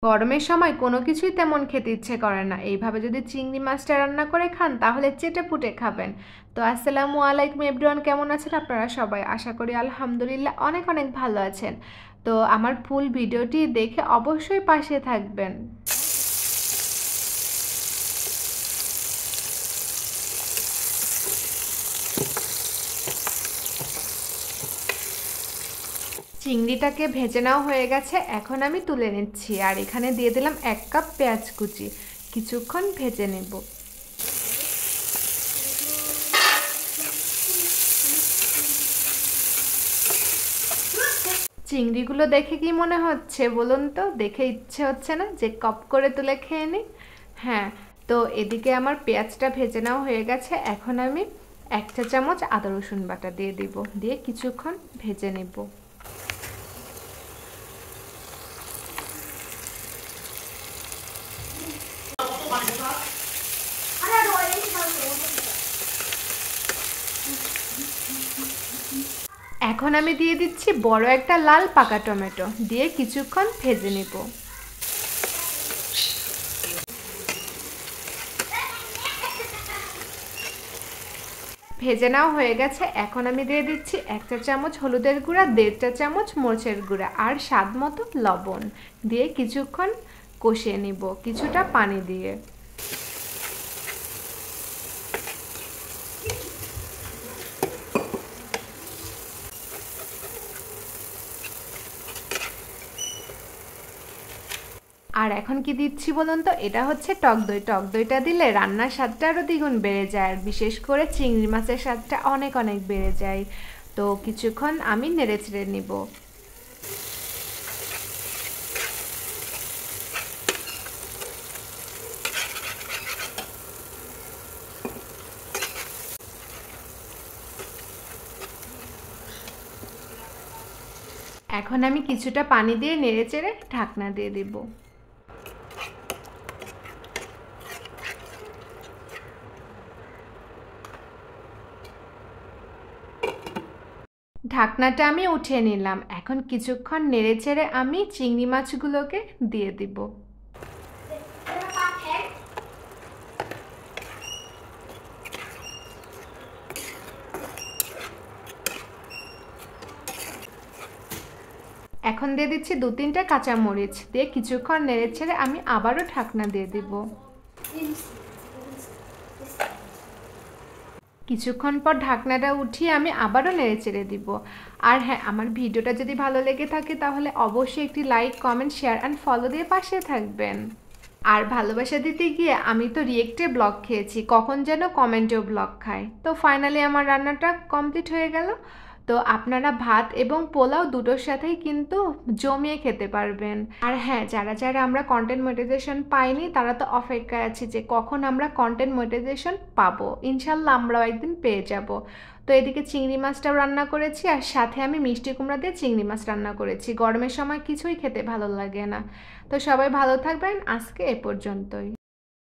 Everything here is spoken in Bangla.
গরমের সময় কোনো কিছুই তেমন খেতে ইচ্ছে করে না। এইভাবে যদি চিংড়ি মাছটা রান্না করে খান তাহলে চেটেপুটে খাবেন। তো আসসালামু আলাইকুম এভরিওয়ান, কেমন আছেন আপনারা সবাই? আশা করি আলহামদুলিল্লাহ অনেক অনেক ভালো আছেন। তো আমার ফুল ভিডিওটি দেখে অবশ্যই পাশে থাকবেন। চিংড়িটাকে ভেজে নেওয়া হয়ে গেছে, এখন আমি তুলে নিচ্ছি। আর এখানে দিয়ে দিলাম 1 কাপ পেঁয়াজ কুচি, কিছুক্ষণ ভেজে নেব। চিংড়িগুলো দেখে কি মনে হচ্ছে বলুন তো? দেখে ইচ্ছে হচ্ছে না যে কপ করে তুলে খেয়ে নিই? হ্যাঁ, তো এদিকে আমার পেঁয়াজটা ভেজে নেওয়া হয়ে গেছে। এখন আমি 1 চা চামচ আদা রসুন বাটা দিয়ে দিব, দিয়ে কিছুক্ষণ ভেজে নেব। এখন আমি দিয়ে দিচ্ছি বড় একটা লাল পাকা টমেটো, দিয়ে কিছুক্ষণ ভেজে নেব। ভেজে নেওয়া হয়ে গেছে, এখন আমি দিয়ে দিচ্ছি 1 চা চামচ হলুদের গুঁড়া, 1.5 চা চামচ মরিচের গুঁড়া আর স্বাদ মতো লবণ, দিয়ে কিছুক্ষণ কষিয়ে নিব কিছুটা পানি দিয়ে। আর এখন কি দিচ্ছি বলুন তো? এটা হচ্ছে টক দই। টক দইটা দিলে রান্নার স্বাদটা আরও দ্বিগুণ বেড়ে যায়, আর বিশেষ করে চিংড়ি মাছের স্বাদটা অনেক অনেক বেড়ে যায়। তো কিছুক্ষণ আমি নেড়ে চেড়ে নিব। এখন আমি কিছুটা পানি দিয়ে নেড়ে চেড়ে ঢাকনা দিয়ে দিব। ঢাকনাটা আমি উঠিয়ে নিলাম। এখন কিছুক্ষণ নেড়ে চেড়ে আমি চিংড়ি মাছগুলোকে দিয়ে দিব। এখন দিয়ে দিচ্ছি 2-3টা কাঁচামরিচ, দিয়ে কিছুক্ষণ নেড়ে ছেড়ে আমি আবারও ঢাকনা দিয়ে দিব। কিছুক্ষণ পর ঢাকনাটা উঠিয়ে আমি আবারও নেড়ে চেড়ে দিব। আর হ্যাঁ, আমার ভিডিওটা যদি ভালো লেগে থাকে তাহলে অবশ্যই একটি like, comment, share and follow দিয়ে পাশে থাকবেন। আর ভালোবাসা দিতে গিয়ে আমি তো রিয়েক্টে ব্লগ খেয়েছি, কখন যেন কমেন্টেও ব্লগ খাই। তো ফাইনালি আমার রান্নাটা কমপ্লিট হয়ে গেল। তো আপনারা ভাত এবং পোলাও দুটোর সাথেই কিন্তু জমিয়ে খেতে পারবেন। আর হ্যাঁ, যারা যারা আমরা কন্টেন্ট মনিটাইজেশন পাইনি তারা তো অপেক্ষায় আছি যে কখন আমরা কন্টেন্ট মনিটাইজেশন পাবো। ইনশাল্লাহ আমরাও একদিন পেয়ে যাব। তো এদিকে চিংড়ি মাছটাও রান্না করেছি, আর সাথে আমি মিষ্টি কুমড়া দিয়ে চিংড়ি মাছ রান্না করেছি। গরমের সময় কিছুই খেতে ভালো লাগে না। তো সবাই ভালো থাকবেন, আজকে এ পর্যন্তই।